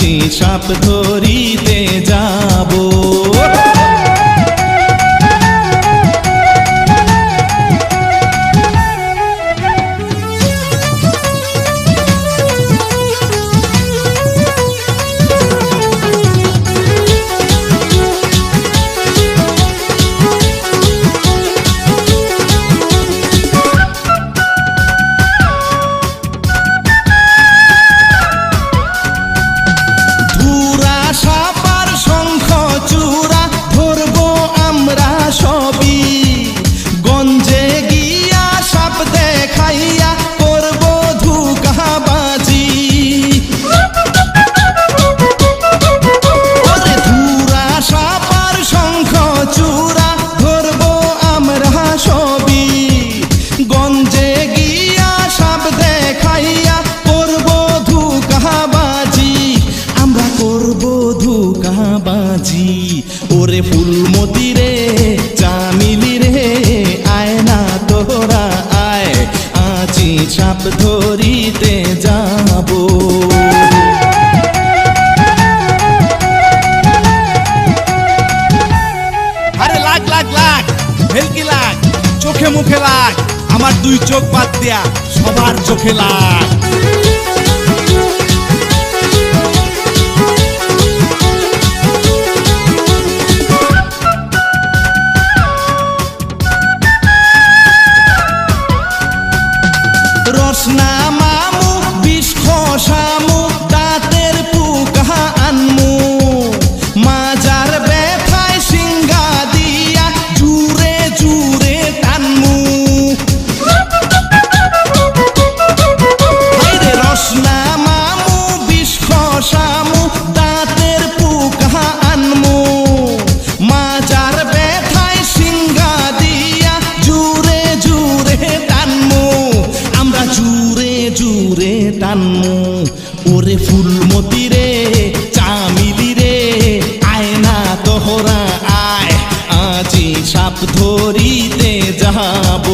আছি সাপ ধরিতে যাব। ওরে ফুলমতি রে চামিলি রে আয় না তোরা আয়, আছি সাপ ধরিতে যাব। আরে লাগ লাগ লাগ ভেলকি লাগ, চোখে মুখে লাগ, আমার দুই চোখ বাদ দিয়া সবার চোখে লাগ। রসনা মামু বিষ খসামু দাঁতের পুকা আনমু, মাজার ব্যথায় সিঙ্গা দিয়া জুরে জুরে টানমু। রসনা মামু বিষ খসামু দাঁতের পুকা আনমু, মাজার ব্যথায় সিঙ্গা দিয়া জুরে জুরে টানমু, জুরে জুরে টানমু। ওরে ফুলমতি রে চামিলি রে আয় না তোহরা আয়, আজি সাপ ধরিতে যাব।